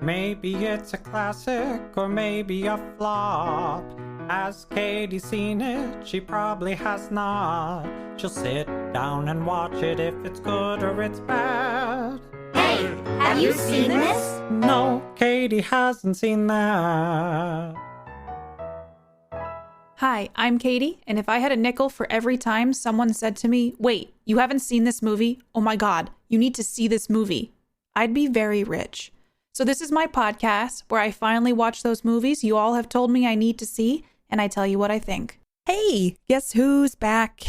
Maybe it's a classic or maybe a flop. Has Katie seen it? She probably has not. She'll sit down and watch it if it's good or it's bad. Hey, have you seen this? No, Katie hasn't seen that. Hi, I'm Katie, and if I had a nickel for every time someone said to me, "Wait, you haven't seen this movie? Oh my God, you need to see this movie," I'd be very rich. So this is my podcast where I finally watch those movies you all have told me I need to see, and I tell you what I think. Hey, guess who's back?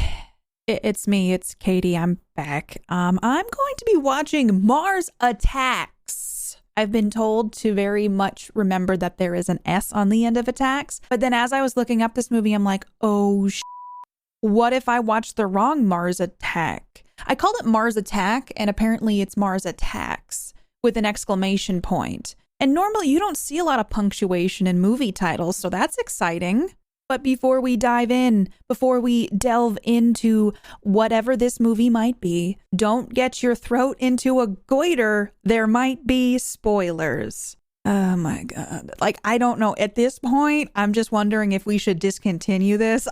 It's me, it's Katie, I'm back. I'm going to be watching Mars Attacks. I've been told to very much remember that there is an S on the end of attacks, but then as I was looking up this movie, I'm like, what if I watched the wrong Mars Attack? I called it Mars Attack, and apparently it's Mars Attacks with an exclamation point. And normally you don't see a lot of punctuation in movie titles, so that's exciting. But before we dive in, before we delve into whatever this movie might be, don't get your throat into a goiter. There might be spoilers. Oh my God. I don't know. At this point, I'm just wondering if we should discontinue this.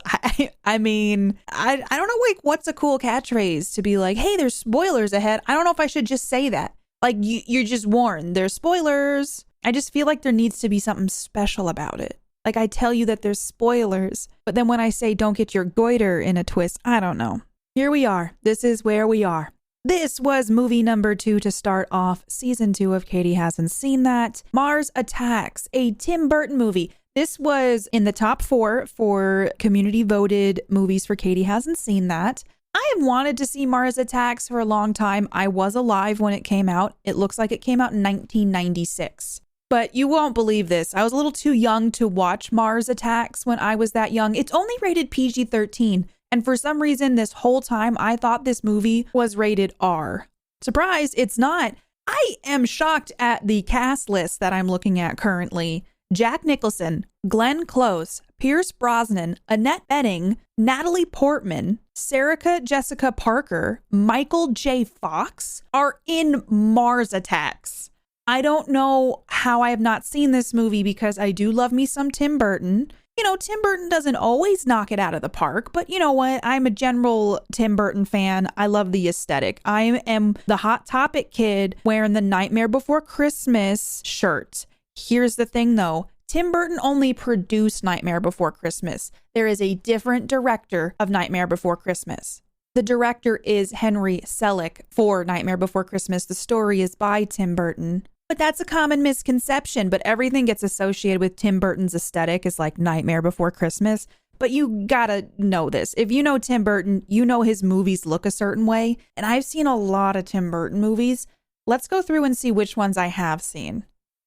I mean, I don't know, what's a cool catchphrase to be like, hey, there's spoilers ahead. I don't know if I should just say that. You're just warned. There's spoilers. I just feel like there needs to be something special about it. I tell you that there's spoilers, but then when I say don't get your goiter in a twist, I don't know. Here we are. This is where we are. This was movie number 2 to start off season 2 of Katie Hasn't Seen That. Mars Attacks, a Tim Burton movie. This was in the top 4 for community voted movies for Katie Hasn't Seen That. I have wanted to see Mars Attacks for a long time. I was alive when it came out. It looks like it came out in 1996. But you won't believe this. I was a little too young to watch Mars Attacks when I was that young. It's only rated PG-13. And for some reason, this whole time, I thought this movie was rated R. Surprise, it's not. I am shocked at the cast list that I'm looking at currently. Jack Nicholson, Glenn Close, Pierce Brosnan, Annette Bening, Natalie Portman, Sarah Jessica Parker, Michael J. Fox are in Mars Attacks. I don't know how I have not seen this movie because I do love me some Tim Burton. You know, Tim Burton doesn't always knock it out of the park, but you know what? I'm a general Tim Burton fan. I love the aesthetic. I am the Hot Topic kid wearing the Nightmare Before Christmas shirt. Here's the thing though. Tim Burton only produced Nightmare Before Christmas. There is a different director of Nightmare Before Christmas. The director is Henry Selick for Nightmare Before Christmas. The story is by Tim Burton. But that's a common misconception, but everything gets associated with Tim Burton's aesthetic is like Nightmare Before Christmas. But you gotta know this. If you know Tim Burton, you know his movies look a certain way. And I've seen a lot of Tim Burton movies. Let's go through and see which ones I have seen.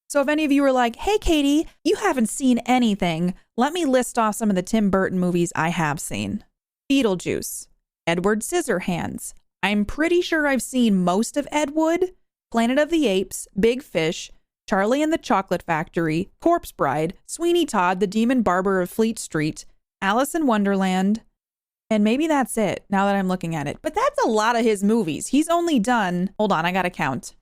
So if any of you are like, hey, Katie, you haven't seen anything, let me list off some of the Tim Burton movies I have seen. Beetlejuice, Edward Scissorhands. I'm pretty sure I've seen most of Ed Wood. Planet of the Apes, Big Fish, Charlie and the Chocolate Factory, Corpse Bride, Sweeney Todd, the Demon Barber of Fleet Street, Alice in Wonderland, and maybe that's it now that I'm looking at it. But that's a lot of his movies. He's only done, hold on, I gotta count,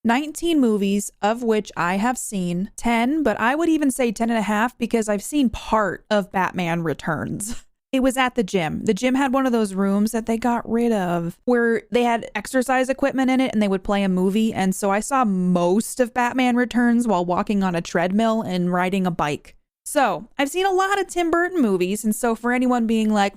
19 movies, of which I have seen 10, but I would even say 10 and a half because I've seen part of Batman Returns. It was at the gym. The gym had one of those rooms that they got rid of where they had exercise equipment in it and they would play a movie. And so I saw most of Batman Returns while walking on a treadmill and riding a bike. So I've seen a lot of Tim Burton movies. And so for anyone being like,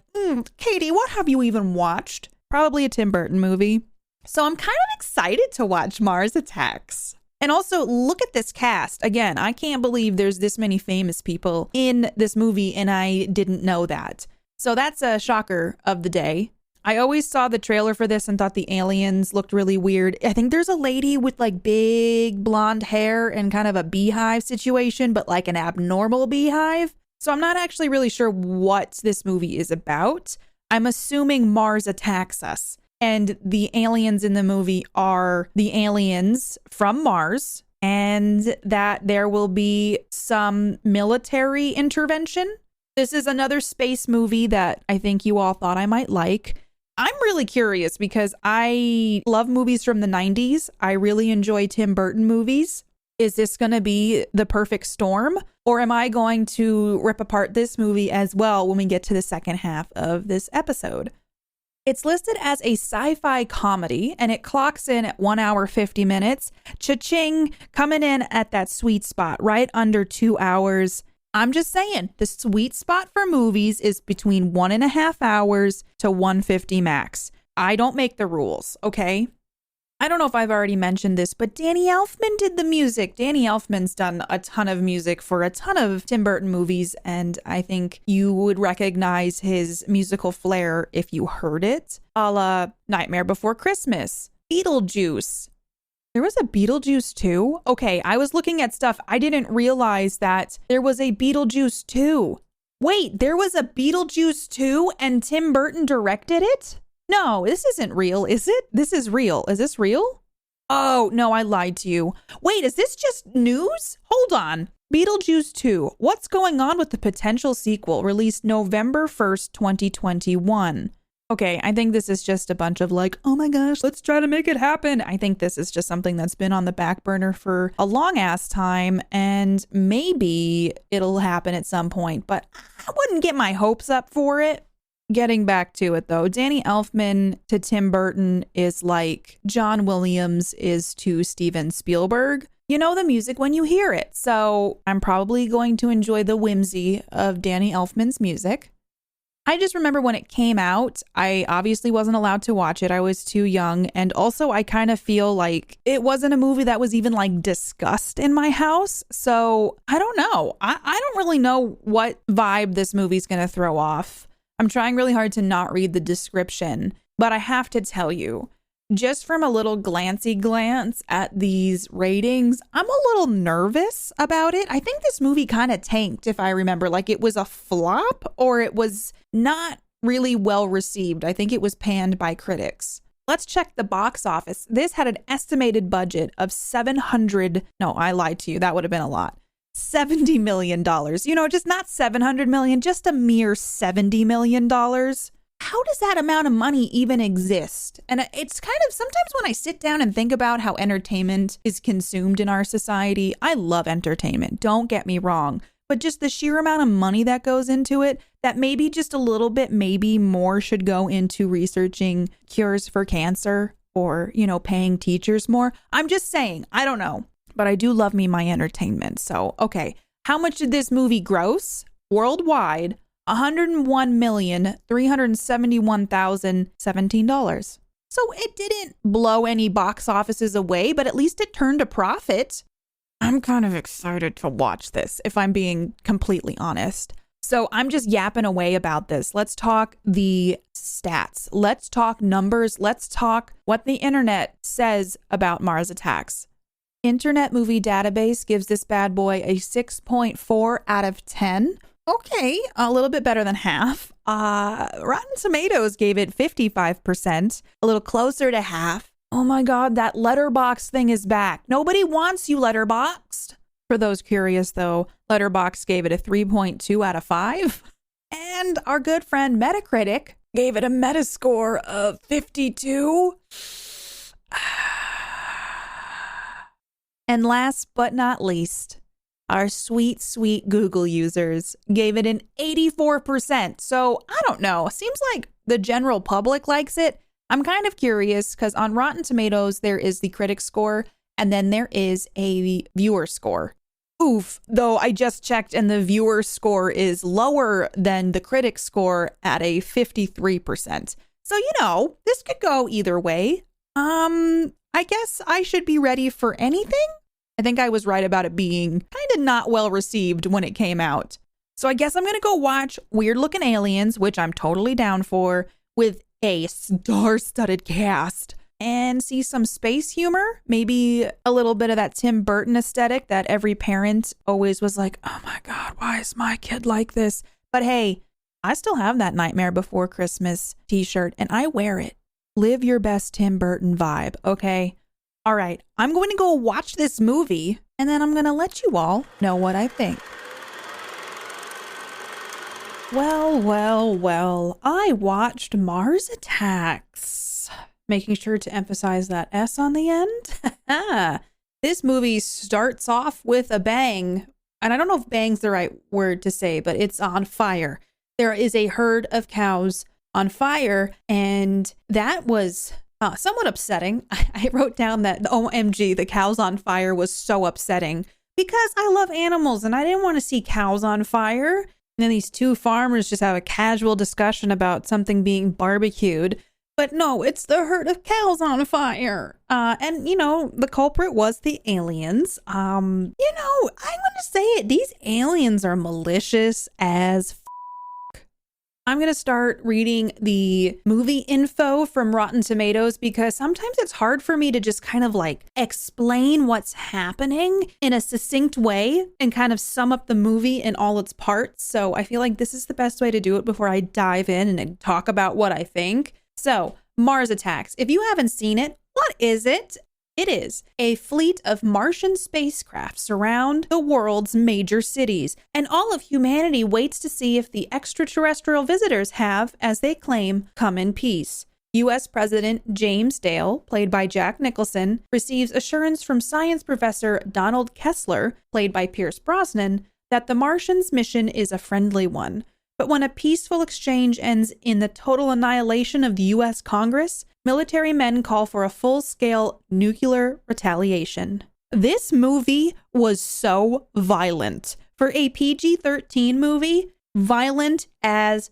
Katie, what have you even watched? Probably a Tim Burton movie. So I'm kind of excited to watch Mars Attacks. And also, look at this cast. Again, I can't believe there's this many famous people in this movie and I didn't know that. So that's a shocker of the day. I always saw the trailer for this and thought the aliens looked really weird. I think there's a lady with big blonde hair and kind of a beehive situation, but like an abnormal beehive. So I'm not actually really sure what this movie is about. I'm assuming Mars attacks us. And the aliens in the movie are the aliens from Mars, and that there will be some military intervention. This is another space movie that I think you all thought I might like. I'm really curious because I love movies from the 90s. I really enjoy Tim Burton movies. Is this going to be the perfect storm? Or am I going to rip apart this movie as well when we get to the second half of this episode? It's listed as a sci-fi comedy, and it clocks in at 1 hour, 50 minutes. Cha-ching, coming in at that sweet spot, right under 2 hours. I'm just saying, the sweet spot for movies is between 1.5 hours to 150 max. I don't make the rules, okay? I don't know if I've already mentioned this, but Danny Elfman did the music. Danny Elfman's done a ton of music for a ton of Tim Burton movies, and I think you would recognize his musical flair if you heard it. A la Nightmare Before Christmas, Beetlejuice. There was a Beetlejuice 2? Okay, I was looking at stuff. I didn't realize that there was a Beetlejuice 2. Wait, there was a Beetlejuice 2 and Tim Burton directed it? No, this isn't real, is it? This is real. Is this real? Oh, no, I lied to you. Wait, is this just news? Hold on. Beetlejuice 2. What's going on with the potential sequel released November 1st, 2021? Okay, I think this is just a bunch of like, oh my gosh, let's try to make it happen. I think this is just something that's been on the back burner for a long ass time, and maybe it'll happen at some point, but I wouldn't get my hopes up for it. Getting back to it though, Danny Elfman to Tim Burton is like John Williams is to Steven Spielberg. You know the music when you hear it. So I'm probably going to enjoy the whimsy of Danny Elfman's music. I just remember when it came out, I obviously wasn't allowed to watch it. I was too young. And also I kind of feel like it wasn't a movie that was even like discussed in my house. So I don't know. I don't really know what vibe this movie's going to throw off. I'm trying really hard to not read the description, but I have to tell you, just from a little glancy glance at these ratings, I'm a little nervous about it. I think this movie kind of tanked, if I remember, like it was a flop or it was not really well received. I think it was panned by critics. Let's check the box office. This had an estimated budget of No, I lied to you. That would have been a lot. $70 million. You know, just not 700 million, just a mere $70 million. How does that amount of money even exist? And it's kind of sometimes when I sit down and think about how entertainment is consumed in our society, I love entertainment. Don't get me wrong. But just the sheer amount of money that goes into it, that maybe just a little bit, maybe more should go into researching cures for cancer or, you know, paying teachers more. I'm just saying, I don't know. But I do love me my entertainment. So, okay. How much did this movie gross? Worldwide, $101,371,017. So it didn't blow any box offices away, but at least it turned a profit. I'm kind of excited to watch this, if I'm being completely honest. So I'm just yapping away about this. Let's talk the stats. Let's talk numbers. Let's talk what the internet says about Mars Attacks. Internet Movie Database gives this bad boy a 6.4 out of 10. Okay, a little bit better than half. Rotten Tomatoes gave it 55%, a little closer to half. Oh my God, that Letterboxd thing is back. Nobody wants you, Letterboxd. For those curious though, Letterboxd gave it a 3.2 out of 5. And our good friend Metacritic gave it a Metascore of 52. And last but not least, our sweet, sweet Google users gave it an 84%. So I don't know. Seems like the general public likes it. I'm kind of curious because on Rotten Tomatoes, there is the critic score and then there is a viewer score. Oof, though I just checked and the viewer score is lower than the critic score at a 53%. So, you know, this could go either way. I guess I should be ready for anything. I think I was right about it being kind of not well received when it came out. So I guess I'm going to go watch Weird Looking Aliens, which I'm totally down for, with a star-studded cast, and see some space humor, maybe a little bit of that Tim Burton aesthetic that every parent always was like, oh my God, why is my kid like this? But hey, I still have that Nightmare Before Christmas t-shirt and I wear it. Live your best Tim Burton vibe, okay? All right, I'm going to go watch this movie and then I'm going to let you all know what I think. Well, I watched Mars Attacks. Making sure to emphasize that S on the end. This movie starts off with a bang. And I don't know if bang's the right word to say, but it's on fire. There is a herd of cows on fire, and that was somewhat upsetting. I wrote down that, OMG, the cows on fire was so upsetting because I love animals and I didn't want to see cows on fire. And then these two farmers just have a casual discussion about something being barbecued. But no, it's the herd of cows on fire. And, the culprit was the aliens. I'm going to say it. These aliens are malicious as I'm going to start reading the movie info from Rotten Tomatoes because sometimes it's hard for me to just kind of explain what's happening in a succinct way and kind of sum up the movie in all its parts. So I feel like this is the best way to do it before I dive in and talk about what I think. So, Mars Attacks. If you haven't seen it, what is it? It is a fleet of Martian spacecraft surround the world's major cities, and all of humanity waits to see if the extraterrestrial visitors have, as they claim, come in peace. U.S. President James Dale, played by Jack Nicholson, receives assurance from science professor Donald Kessler, played by Pierce Brosnan, that the Martians' mission is a friendly one. But when a peaceful exchange ends in the total annihilation of the U.S. Congress, military men call for a full-scale nuclear retaliation. This movie was so violent. For a PG-13 movie, violent as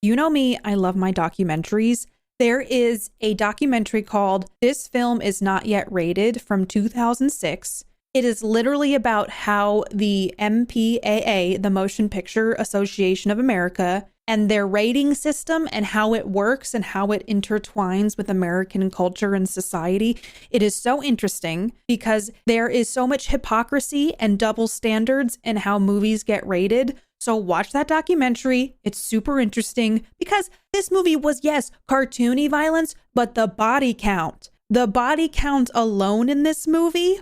You know me, I love my documentaries. There is a documentary called This Film Is Not Yet Rated from 2006. It is literally about how the MPAA, the Motion Picture Association of America, and their rating system and how it works and how it intertwines with American culture and society. It is so interesting because there is so much hypocrisy and double standards in how movies get rated. So watch that documentary. It's super interesting because this movie was, yes, cartoony violence, but the body count alone in this movie,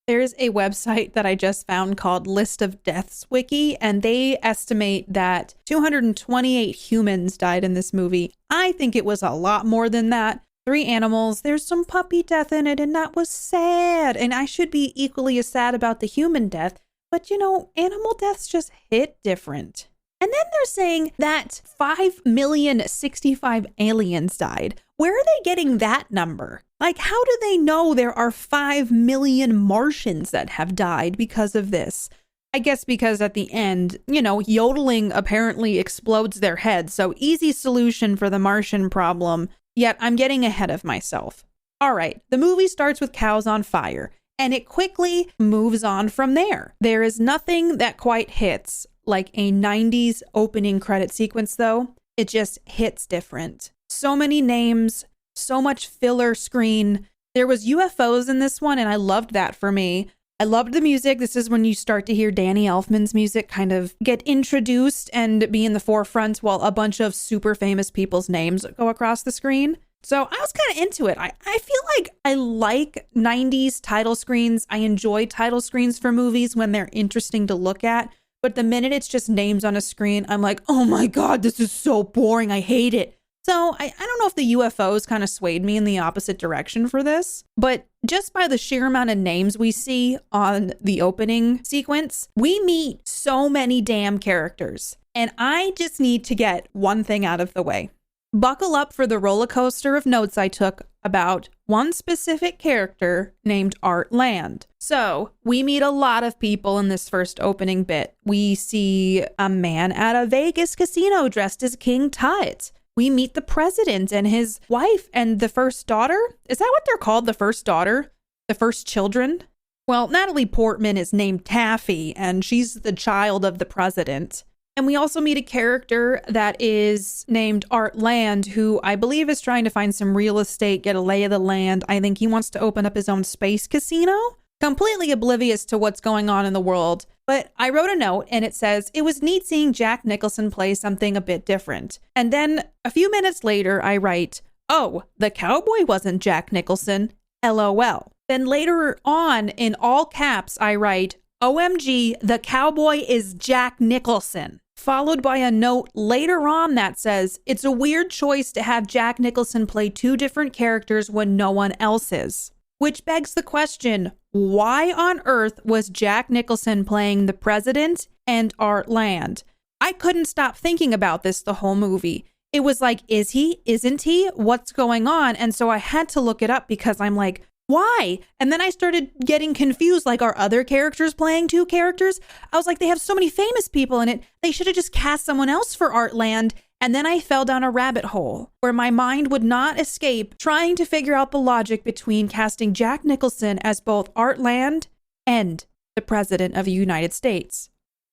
there's a website that I just found called List of Deaths Wiki, and they estimate that 228 humans died in this movie. I think it was a lot more than that. 3 animals, there's some puppy death in it, and that was sad. And I should be equally as sad about the human death, but animal deaths just hit different. And then they're saying that 5,065,000 aliens died. Where are they getting that number? How do they know there are 5 million Martians that have died because of this? I guess because at the end, yodeling apparently explodes their heads. So easy solution for the Martian problem. Yet I'm getting ahead of myself. All right, the movie starts with cows on fire, and it quickly moves on from there. There is nothing that quite hits like a 90s opening credit sequence, though. It just hits different. So many names, so much filler screen. There was UFOs in this one, and I loved that for me. I loved the music. This is when you start to hear Danny Elfman's music kind of get introduced and be in the forefront while a bunch of super famous people's names go across the screen. So I was kind of into it. I feel like I like 90s title screens. I enjoy title screens for movies when they're interesting to look at. But the minute it's just names on a screen, I'm like, oh my God, this is so boring. I hate it. So I don't know if the UFOs kind of swayed me in the opposite direction for this, but just by the sheer amount of names we see on the opening sequence, we meet so many damn characters. And I just need to get one thing out of the way. Buckle up for the roller coaster of notes I took about one specific character named Art Land. So we meet a lot of people in this first opening bit. We see a man at a Vegas casino dressed as King Tut. We meet the president and his wife and the first daughter. Is that what they're called? The first daughter? The first children? Well, Natalie Portman is named Taffy, and she's the child of the president. And we also meet a character that is named Art Land, who I believe is trying to find some real estate, get a lay of the land. I think he wants to open up his own space casino. Completely oblivious to what's going on in the world. But I wrote a note and it says, it was neat seeing Jack Nicholson play something a bit different. And then a few minutes later, I write, oh, the cowboy wasn't Jack Nicholson, LOL. Then later on, in all caps, I write, OMG, the cowboy is Jack Nicholson. Followed by a note later on that says, it's a weird choice to have Jack Nicholson play 2 different characters when no one else is. Which begs the question, why on earth was Jack Nicholson playing the president and Art Land? I couldn't stop thinking about this the whole movie. It was like, is he? Isn't he? What's going on? And so I had to look it up because I'm like, why? And then I started getting confused, like, are other characters playing two characters? I was like, they have so many famous people in it. They should have just cast someone else for Art Land. And then I fell down a rabbit hole where my mind would not escape trying to figure out the logic between casting Jack Nicholson as both Art Land and the President of the United States.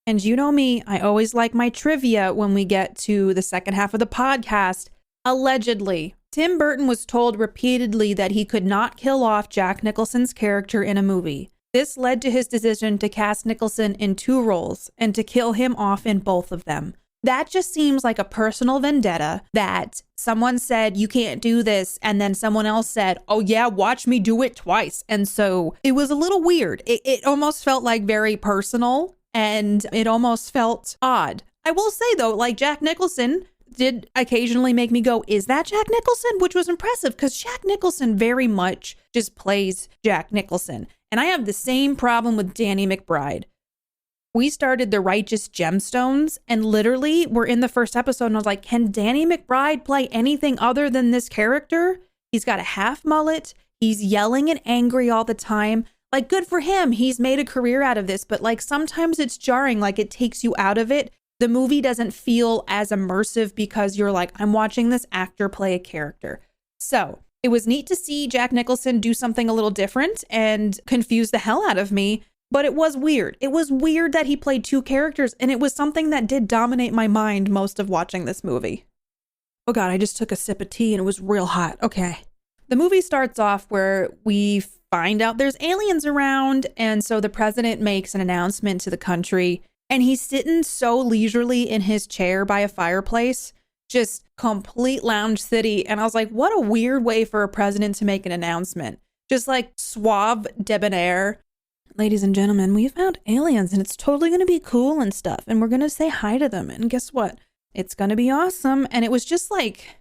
And you know me, I always like my trivia when we get to the second half of the podcast. Allegedly, Tim Burton was told repeatedly that he could not kill off Jack Nicholson's character in a movie. This led to his decision to cast Nicholson in two roles and to kill him off in both of them. That just seems like a personal vendetta that someone said, you can't do this. And then someone else said, oh yeah, watch me do it twice. And so it was a little weird. It almost felt like very personal and it almost felt odd. I will say though, like Jack Nicholson did occasionally make me go, is that Jack Nicholson? Which was impressive because Jack Nicholson very much just plays Jack Nicholson. And I have the same problem with Danny McBride. We started The Righteous Gemstones and literally we're in the first episode and I was like, can Danny McBride play anything other than this character? He's got a half mullet. He's yelling and angry all the time. Like, good for him. He's made a career out of this, but like sometimes it's jarring, like it takes you out of it. The movie doesn't feel as immersive because you're like, I'm watching this actor play a character. So it was neat to see Jack Nicholson do something a little different and confuse the hell out of me. But it was weird. It was weird that he played two characters, and it was something that did dominate my mind most of watching this movie. Oh God, I just took a sip of tea and it was real hot. Okay. The movie starts off where we find out there's aliens around, and so the president makes an announcement to the country, and he's sitting so leisurely in his chair by a fireplace, just complete lounge city. And I was like, what a weird way for a president to make an announcement. Just like suave, debonair. Ladies and gentlemen, we found aliens and it's totally going to be cool and stuff. And we're going to say hi to them. And guess what? It's going to be awesome. And it was just like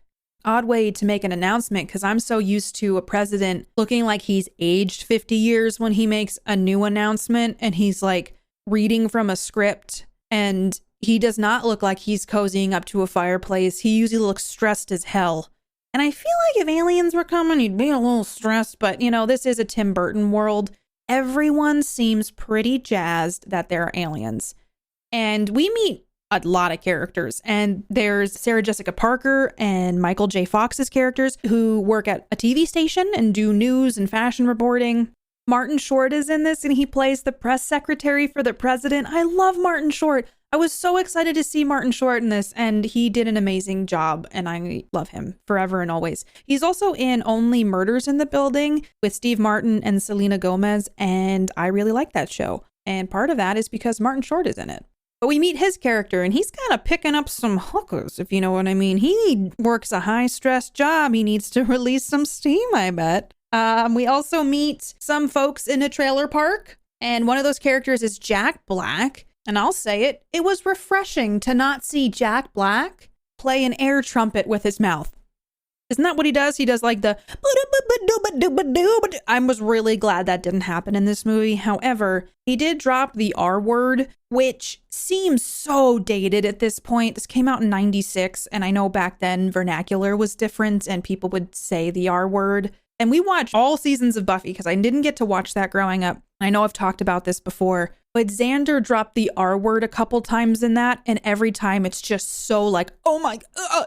odd way to make an announcement because I'm so used to a president looking like he's aged 50 years when he makes a new announcement and he's like reading from a script and he does not look like he's cozying up to a fireplace. He usually looks stressed as hell. And I feel like if aliens were coming, he'd be a little stressed. But, you know, this is a Tim Burton world. Everyone seems pretty jazzed that there are aliens. And we meet a lot of characters. And there's Sarah Jessica Parker and Michael J. Fox's characters who work at a TV station and do news and fashion reporting. Martin Short is in this and he plays the press secretary for the president. I love Martin Short. I was so excited to see Martin Short in this and he did an amazing job and I love him forever and always. He's also in Only Murders in the Building with Steve Martin and Selena Gomez and I really like that show. And part of that is because Martin Short is in it. But we meet his character and he's kind of picking up some hookers, if you know what I mean. He works a high-stress job. He needs to release some steam, I bet. We also meet some folks in a trailer park and one of those characters is Jack Black. And I'll say it, it was refreshing to not see Jack Black play an air trumpet with his mouth. Isn't that what he does? He does like the... I was really glad that didn't happen in this movie. However, he did drop the R word, which seems so dated at this point. This came out in 96, and I know back then vernacular was different and people would say the R word. And we watched all seasons of Buffy because I didn't get to watch that growing up. I know I've talked about this before, but Xander dropped the R word a couple times in that. And every time it's just so like, oh my,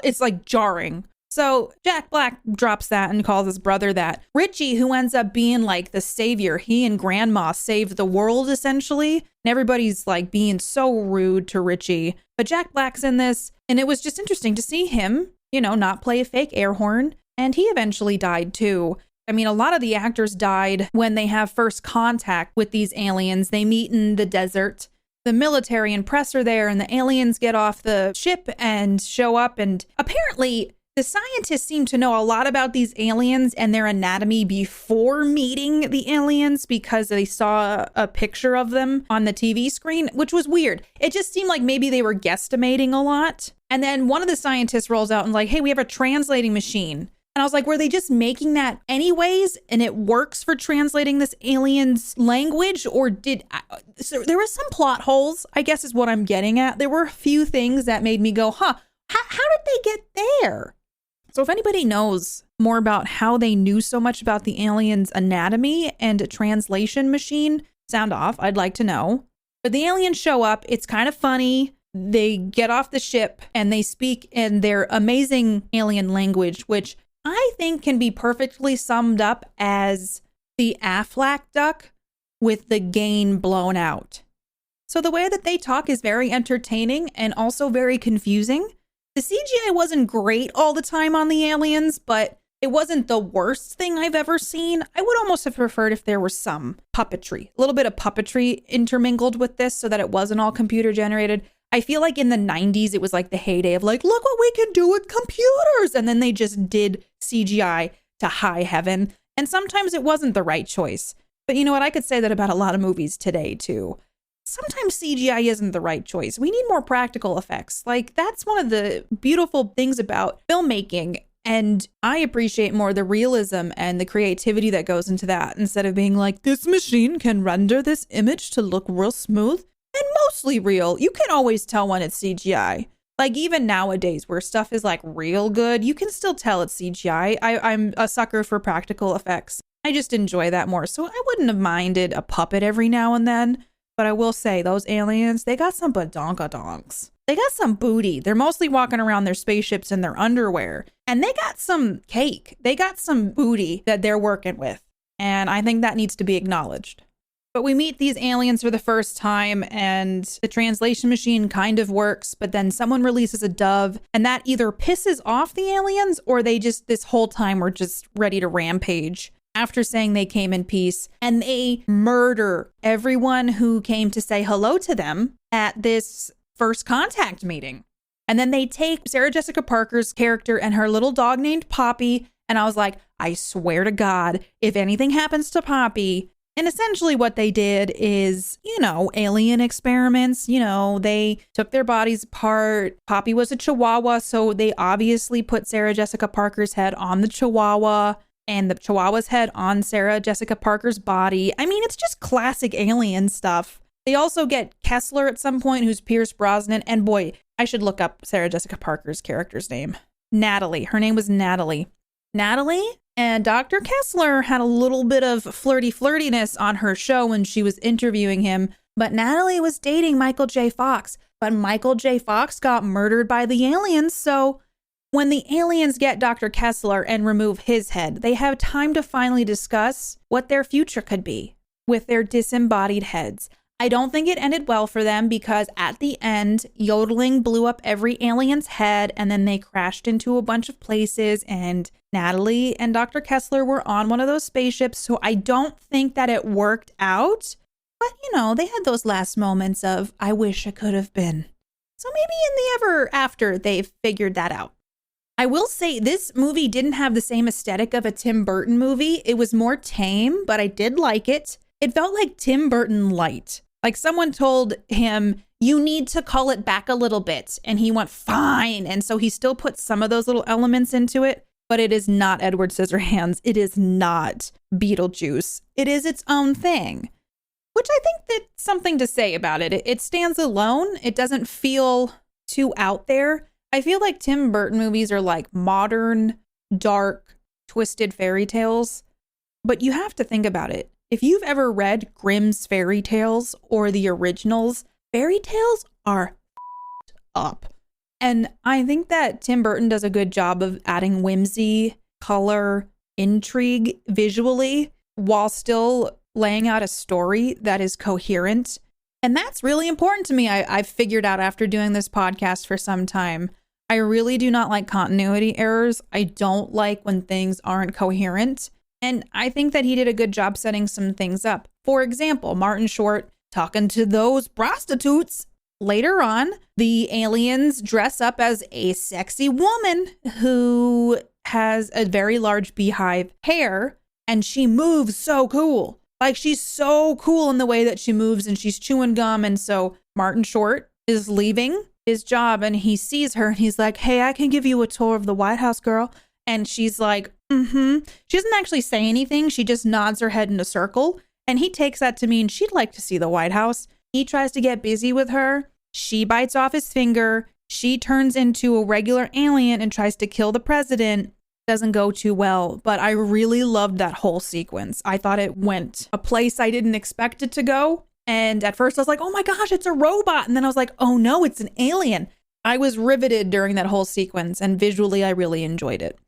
it's like jarring. So Jack Black drops that and calls his brother that. Richie, who ends up being like the savior, he and Grandma saved the world essentially. And everybody's like being so rude to Richie. But Jack Black's in this. And it was just interesting to see him, you know, not play a fake air horn. And he eventually died too. I mean, a lot of the actors died when they have first contact with these aliens. They meet in the desert. The military and press are there and the aliens get off the ship and show up. And apparently the scientists seem to know a lot about these aliens and their anatomy before meeting the aliens because they saw a picture of them on the TV screen, which was weird. It just seemed like maybe they were guesstimating a lot. And then one of the scientists rolls out and like, hey, we have a translating machine. And And I was like, were they just making that anyways? And it works for translating this alien's language? Or so there were some plot holes, I guess is what I'm getting at. There were a few things that made me go, how did they get there? So if anybody knows more about how they knew so much about the alien's anatomy and translation machine, sound off. I'd like to know. But the aliens show up. It's kind of funny. They get off the ship and they speak in their amazing alien language, which I think can be perfectly summed up as the Aflac duck with the gain blown out. So the way that they talk is very entertaining and also very confusing. The CGI wasn't great all the time on the aliens, but it wasn't the worst thing I've ever seen. I would almost have preferred if there was some puppetry, a little bit of puppetry intermingled with this so that it wasn't all computer generated. I feel like in the 90s, it was like the heyday of like, look what we can do with computers. And then they just did CGI to high heaven. And sometimes it wasn't the right choice. But you know what? I could say that about a lot of movies today, too. Sometimes CGI isn't the right choice. We need more practical effects. Like, that's one of the beautiful things about filmmaking. And I appreciate more the realism and the creativity that goes into that instead of being like, this machine can render this image to look real smooth and mostly real. You can always tell when it's CGI. Like even nowadays where stuff is like real good, you can still tell it's CGI. I'm a sucker for practical effects. I just enjoy that more. So I wouldn't have minded a puppet every now and then. But I will say those aliens, they got some badonkadonks. They got some booty. They're mostly walking around their spaceships in their underwear. And they got some cake. They got some booty that they're working with. And I think that needs to be acknowledged. But we meet these aliens for the first time and the translation machine kind of works, but then someone releases a dove and that either pisses off the aliens or they just this whole time were just ready to rampage after saying they came in peace, and they murder everyone who came to say hello to them at this first contact meeting. And then they take Sarah Jessica Parker's character and her little dog named Poppy. And I was like, I swear to God, if anything happens to Poppy. And essentially what they did is, alien experiments. They took their bodies apart. Poppy was a Chihuahua, so they obviously put Sarah Jessica Parker's head on the Chihuahua and the Chihuahua's head on Sarah Jessica Parker's body. I mean, it's just classic alien stuff. They also get Kessler at some point, who's Pierce Brosnan. And boy, I should look up Sarah Jessica Parker's character's name. Natalie. Her name was Natalie. Natalie and Dr. Kessler had a little bit of flirtiness on her show when she was interviewing him. But Natalie was dating Michael J. Fox. But Michael J. Fox got murdered by the aliens, so when the aliens get Dr. Kessler and remove his head, they have time to finally discuss what their future could be with their disembodied heads. I don't think it ended well for them because at the end, yodeling blew up every alien's head and then they crashed into a bunch of places and Natalie and Dr. Kessler were on one of those spaceships. So I don't think that it worked out. But, they had those last moments of, I wish it could have been. So maybe in the ever after, they've figured that out. I will say this movie didn't have the same aesthetic of a Tim Burton movie. It was more tame, but I did like it. It felt like Tim Burton light. Like someone told him, you need to cull it back a little bit. And he went, fine. And so he still put some of those little elements into it. But it is not Edward Scissorhands. It is not Beetlejuice. It is its own thing. Which I think that's something to say about it. It stands alone. It doesn't feel too out there. I feel like Tim Burton movies are like modern, dark, twisted fairy tales. But you have to think about it. If you've ever read Grimm's fairy tales or the originals, fairy tales are up. And I think that Tim Burton does a good job of adding whimsy, color, intrigue visually while still laying out a story that is coherent. And that's really important to me. I've figured out after doing this podcast for some time. I really do not like continuity errors. I don't like when things aren't coherent. And I think that he did a good job setting some things up. For example, Martin Short talking to those prostitutes. Later on, the aliens dress up as a sexy woman who has a very large beehive hair, and she moves so cool. Like, she's so cool in the way that she moves, and she's chewing gum. And so Martin Short is leaving his job, and he sees her, and he's like, hey, I can give you a tour of the White House, girl. And she's like, She doesn't actually say anything. She just nods her head in a circle. And he takes that to mean she'd like to see the White House. He tries to get busy with her. She bites off his finger. She turns into a regular alien and tries to kill the president. Doesn't go too well, but I really loved that whole sequence. I thought it went a place I didn't expect it to go. And at first I was like, oh my gosh, it's a robot. And then I was like, oh no, it's an alien. I was riveted during that whole sequence, and visually I really enjoyed it.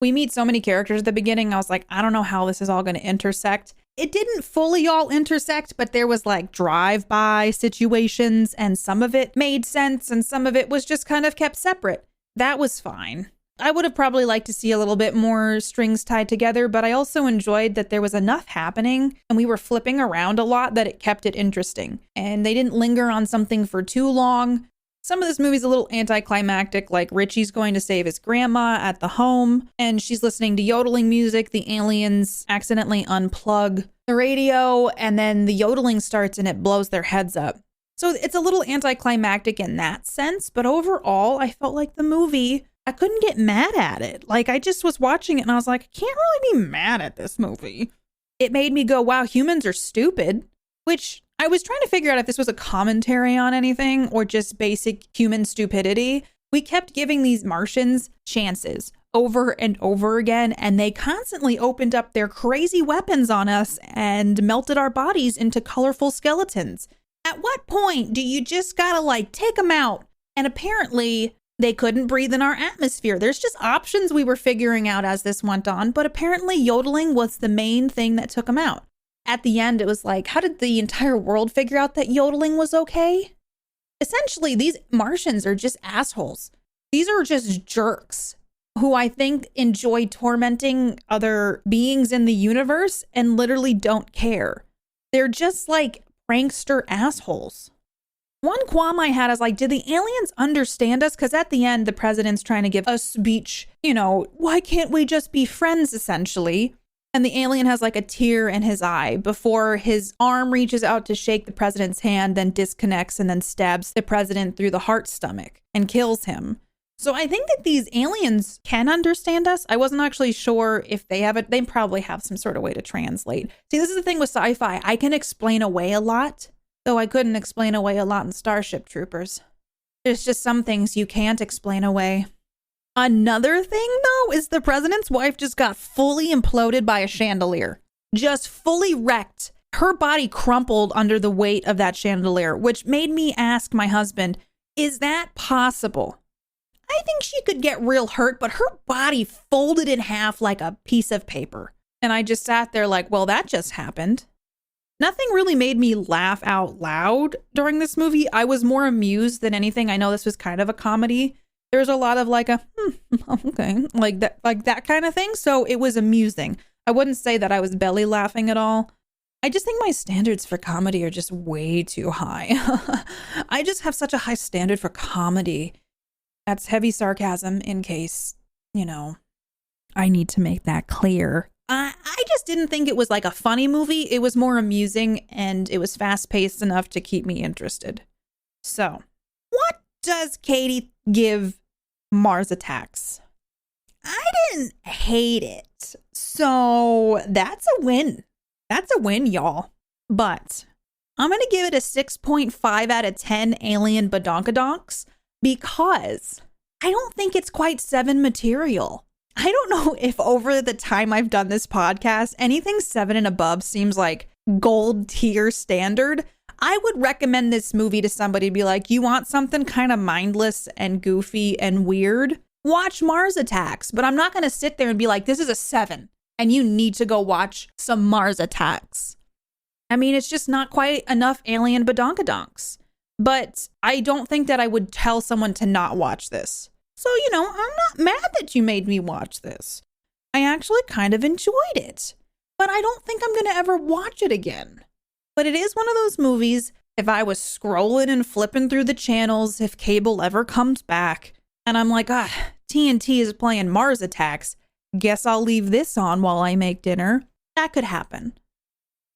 We meet so many characters at the beginning. I was like, I don't know how this is all going to intersect. It didn't fully all intersect, but there was like drive-by situations, and some of it made sense and some of it was just kind of kept separate. That was fine. I would have probably liked to see a little bit more strings tied together, but I also enjoyed that there was enough happening and we were flipping around a lot that it kept it interesting. And they didn't linger on something for too long. Some of this movie's a little anticlimactic, like Richie's going to save his grandma at the home and she's listening to yodeling music. The aliens accidentally unplug the radio and then the yodeling starts and it blows their heads up. So it's a little anticlimactic in that sense, but overall, I felt like the movie, I couldn't get mad at it. Like, I just was watching it and I was like, I can't really be mad at this movie. It made me go, wow, humans are stupid, which I was trying to figure out if this was a commentary on anything or just basic human stupidity. We kept giving these Martians chances over and over again, and they constantly opened up their crazy weapons on us and melted our bodies into colorful skeletons. At what point do you just gotta like take them out? And apparently they couldn't breathe in our atmosphere. There's just options we were figuring out as this went on, but apparently yodeling was the main thing that took them out. At the end, it was like, how did the entire world figure out that yodeling was okay? Essentially, these Martians are just assholes. These are just jerks who I think enjoy tormenting other beings in the universe and literally don't care. They're just like prankster assholes. One qualm I had is like, did the aliens understand us? Because at the end, the president's trying to give a speech, why can't we just be friends, essentially? And the alien has like a tear in his eye before his arm reaches out to shake the president's hand, then disconnects and then stabs the president through the heart stomach and kills him. So I think that these aliens can understand us. I wasn't actually sure if they have it. They probably have some sort of way to translate. See, this is the thing with sci-fi. I can explain away a lot. Though I couldn't explain away a lot in Starship Troopers. There's just some things you can't explain away. Another thing, though, is the president's wife just got fully imploded by a chandelier. Just fully wrecked. Her body crumpled under the weight of that chandelier, which made me ask my husband, is that possible? I think she could get real hurt, but her body folded in half like a piece of paper. And I just sat there like, well, that just happened. Nothing really made me laugh out loud during this movie. I was more amused than anything. I know this was kind of a comedy. There's a lot of like okay, like that kind of thing. So it was amusing. I wouldn't say that I was belly laughing at all. I just think my standards for comedy are just way too high. I just have such a high standard for comedy. That's heavy sarcasm in case, I need to make that clear. I just didn't think it was like a funny movie. It was more amusing and it was fast paced enough to keep me interested. So, what does Katie give Mars Attacks? I didn't hate it. So, that's a win. That's a win, y'all. But I'm going to give it a 6.5 out of 10 alien badonkadonks because I don't think it's quite 7 material. I don't know if over the time I've done this podcast, anything 7 and above seems like gold tier standard. I would recommend this movie to somebody to be like, you want something kind of mindless and goofy and weird? Watch Mars Attacks. But I'm not going to sit there and be like, this is a 7 and you need to go watch some Mars Attacks. I mean, it's just not quite enough alien badonkadonks. But I don't think that I would tell someone to not watch this. So, I'm not mad that you made me watch this. I actually kind of enjoyed it, but I don't think I'm going to ever watch it again. But it is one of those movies, if I was scrolling and flipping through the channels, if cable ever comes back, and I'm like, TNT is playing Mars Attacks, guess I'll leave this on while I make dinner. That could happen.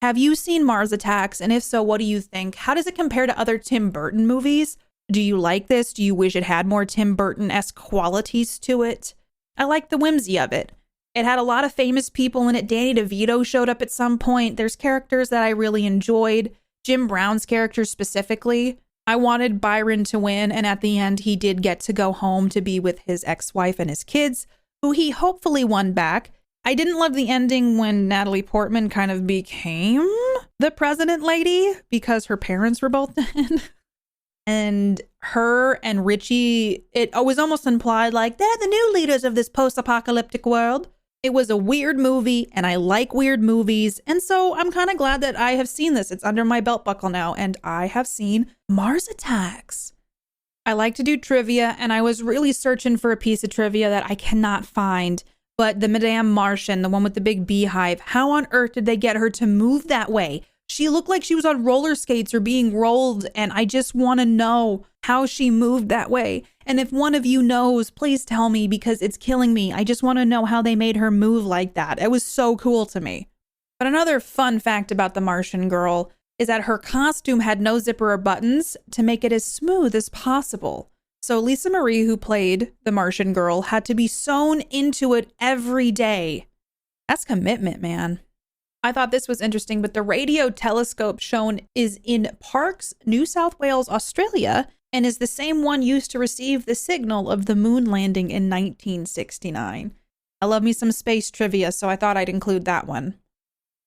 Have you seen Mars Attacks? And if so, what do you think? How does it compare to other Tim Burton movies? Do you like this? Do you wish it had more Tim Burton-esque qualities to it? I like the whimsy of it. It had a lot of famous people in it. Danny DeVito showed up at some point. There's characters that I really enjoyed. Jim Brown's character specifically. I wanted Byron to win, and at the end, he did get to go home to be with his ex-wife and his kids, who he hopefully won back. I didn't love the ending when Natalie Portman kind of became the president lady because her parents were both dead. And her and Richie, it was almost implied like they're the new leaders of this post-apocalyptic world. It was a weird movie, and I like weird movies, and so I'm kind of glad that I have seen this. It's under my belt buckle now, and I have seen Mars Attacks. I like to do trivia, and I was really searching for a piece of trivia that I cannot find, but the Madame Martian, the one with the big beehive, how on earth did they get her to move that way? She looked like she was on roller skates or being rolled, and I just want to know how she moved that way. And if one of you knows, please tell me because it's killing me. I just want to know how they made her move like that. It was so cool to me. But another fun fact about the Martian girl is that her costume had no zipper or buttons to make it as smooth as possible. So Lisa Marie, who played the Martian girl, had to be sewn into it every day. That's commitment, man. I thought this was interesting, but the radio telescope shown is in Parkes, New South Wales, Australia, and is the same one used to receive the signal of the moon landing in 1969. I love me some space trivia, so I thought I'd include that one.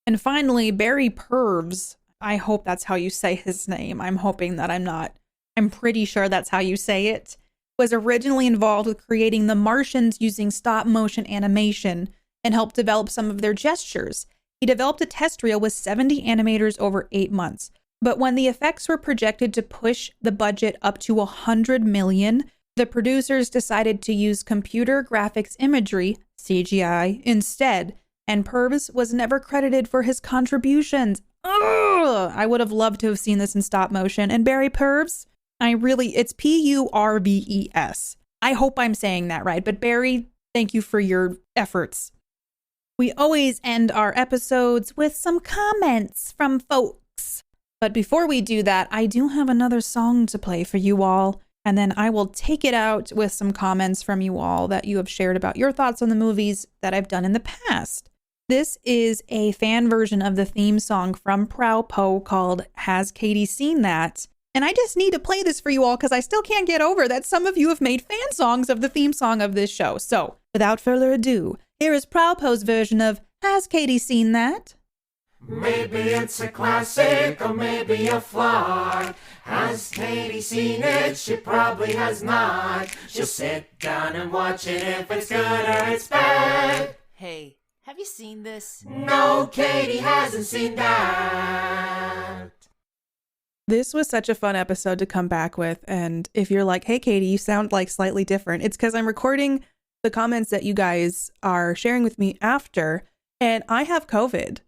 And finally, Barry Purves, I hope that's how you say his name. I'm hoping that I'm not. I'm pretty sure that's how you say it. Was originally involved with creating the Martians using stop motion animation and helped develop some of their gestures. He developed a test reel with 70 animators over 8 months. But when the effects were projected to push the budget up to $100 million, the producers decided to use computer graphics imagery, CGI, instead, and Purves was never credited for his contributions. Ugh! I would have loved to have seen this in stop motion. And Barry Purves, it's Purves. I hope I'm saying that right. But Barry, thank you for your efforts. We always end our episodes with some comments from folks. But before we do that, I do have another song to play for you all. And then I will take it out with some comments from you all that you have shared about your thoughts on the movies that I've done in the past. This is a fan version of the theme song from Prow Po called Has Katie Seen That? And I just need to play this for you all because I still can't get over that some of you have made fan songs of the theme song of this show. So without further ado, here is Prow Po's version of Has Katie Seen That? Maybe it's a classic or maybe a flop. Has Katie seen it? She probably has not. She'll sit down and watch it if it's good or it's bad. Hey, have you seen this? No, Katie hasn't seen that. This was such a fun episode to come back with. And if you're like, hey, Katie, you sound like slightly different, it's because I'm recording the comments that you guys are sharing with me after, and I have COVID.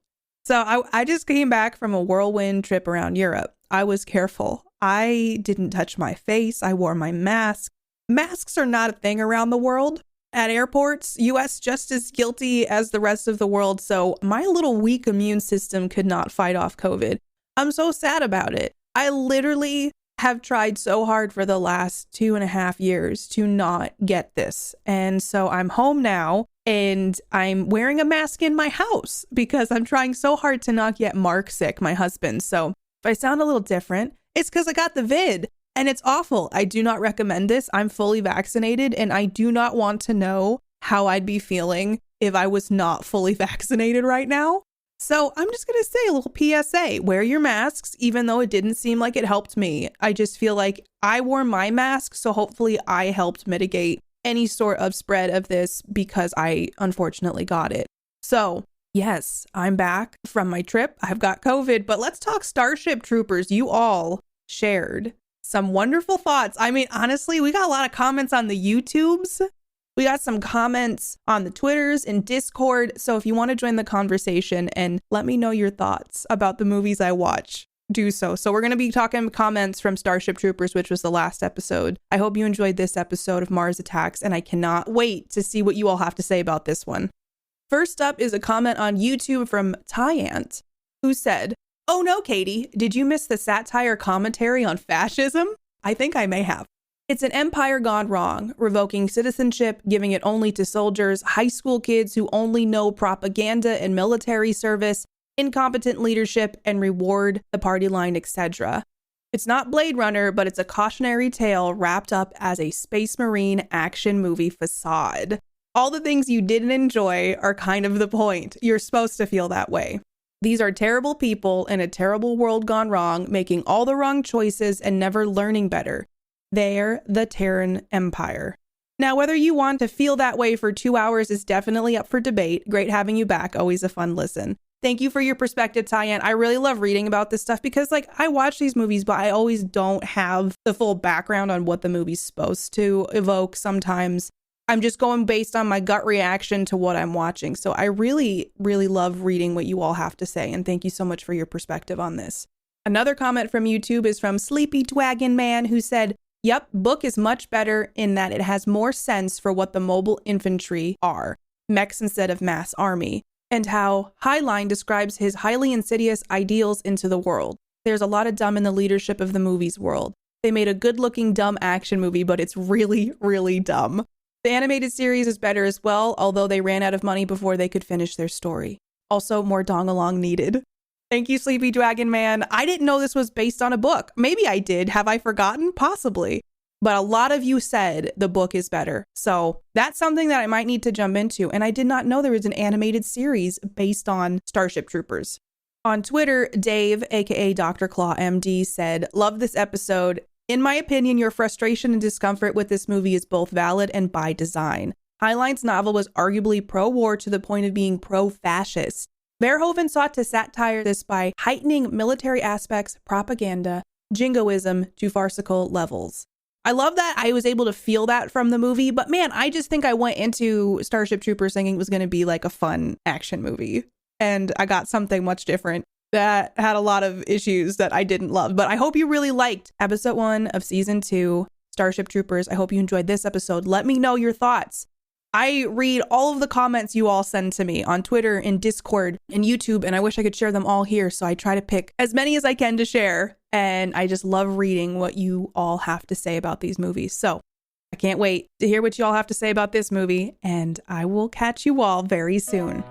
So I just came back from a whirlwind trip around Europe. I was careful. I didn't touch my face. I wore my mask. Masks are not a thing around the world. At airports, US just as guilty as the rest of the world. So my little weak immune system could not fight off COVID. I'm so sad about it. I literally have tried so hard for the last 2.5 years to not get this. And so I'm home now and I'm wearing a mask in my house because I'm trying so hard to not get Mark sick, my husband. So if I sound a little different, it's because I got the vid and it's awful. I do not recommend this. I'm fully vaccinated and I do not want to know how I'd be feeling if I was not fully vaccinated right now. So I'm just going to say a little PSA, wear your masks, even though it didn't seem like it helped me. I just feel like I wore my mask, so hopefully I helped mitigate any sort of spread of this because I unfortunately got it. So yes, I'm back from my trip. I've got COVID, but let's talk Starship Troopers. You all shared some wonderful thoughts. I mean, honestly, we got a lot of comments on the YouTubes. We got some comments on the Twitters and Discord. So if you want to join the conversation and let me know your thoughts about the movies I watch, do so. So we're going to be talking comments from Starship Troopers, which was the last episode. I hope you enjoyed this episode of Mars Attacks, and I cannot wait to see what you all have to say about this one. First up is a comment on YouTube from Tyant, who said, "Oh no, Katie, did you miss the satire commentary on fascism? I think I may have. It's an empire gone wrong, revoking citizenship, giving it only to soldiers, high school kids who only know propaganda and military service, incompetent leadership, and reward the party line, etc. It's not Blade Runner, but it's a cautionary tale wrapped up as a Space Marine action movie facade. All the things you didn't enjoy are kind of the point. You're supposed to feel that way. These are terrible people in a terrible world gone wrong, making all the wrong choices and never learning better. They're the Terran Empire. Now, whether you want to feel that way for 2 hours is definitely up for debate. Great having you back. Always a fun listen. Thank you for your perspective, Tyann. I really love reading about this stuff because, I watch these movies, but I always don't have the full background on what the movie's supposed to evoke. Sometimes I'm just going based on my gut reaction to what I'm watching. So I really, really love reading what you all have to say. And thank you so much for your perspective on this. Another comment from YouTube is from Sleepy Dwagon Man, who said, "Yep, book is much better in that it has more sense for what the mobile infantry are, mechs instead of mass army, and how Highline describes his highly insidious ideals into the world. There's a lot of dumb in the leadership of the movie's world. They made a good-looking dumb action movie, but it's really, really dumb. The animated series is better as well, although they ran out of money before they could finish their story. Also, more dong-along needed." Thank you, Sleepy Dragon Man. I didn't know this was based on a book. Maybe I did. Have I forgotten? Possibly. But a lot of you said the book is better. So that's something that I might need to jump into. And I did not know there was an animated series based on Starship Troopers. On Twitter, Dave, aka Dr. Claw MD, said, "Love this episode. In my opinion, your frustration and discomfort with this movie is both valid and by design. Highline's novel was arguably pro-war to the point of being pro-fascist. Verhoeven sought to satire this by heightening military aspects, propaganda, jingoism to farcical levels." I love that I was able to feel that from the movie, but man, I just think I went into Starship Troopers thinking it was going to be like a fun action movie. And I got something much different that had a lot of issues that I didn't love. But I hope you really liked episode 1 of season 2, Starship Troopers. I hope you enjoyed this episode. Let me know your thoughts. I read all of the comments you all send to me on Twitter and Discord and YouTube, and I wish I could share them all here. So I try to pick as many as I can to share. And I just love reading what you all have to say about these movies. So I can't wait to hear what you all have to say about this movie, and I will catch you all very soon.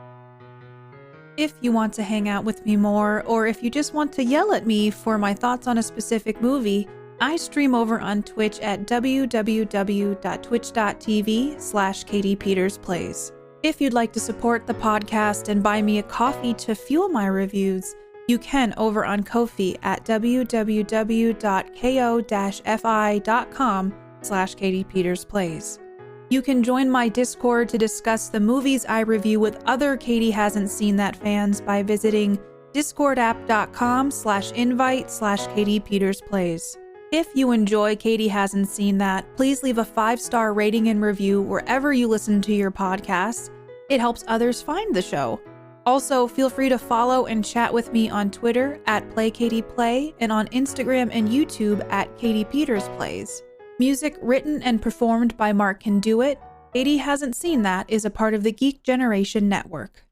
If you want to hang out with me more, or if you just want to yell at me for my thoughts on a specific movie, I stream over on Twitch at www.twitch.tv/KatiePetersPlays. If you'd like to support the podcast and buy me a coffee to fuel my reviews, you can over on Ko-fi at www.ko-fi.com/KatiePetersPlays. You can join my Discord to discuss the movies I review with other Katie Hasn't Seen That fans by visiting discordapp.com/invite/KatiePetersPlays. If you enjoy Katie Hasn't Seen That, please leave a 5-star rating and review wherever you listen to your podcasts. It helps others find the show. Also, feel free to follow and chat with me on Twitter at PlayKatiePlay and on Instagram and YouTube at KatiePetersPlays. Music written and performed by Mark Can Do It. Katie Hasn't Seen That is a part of the Geek Generation Network.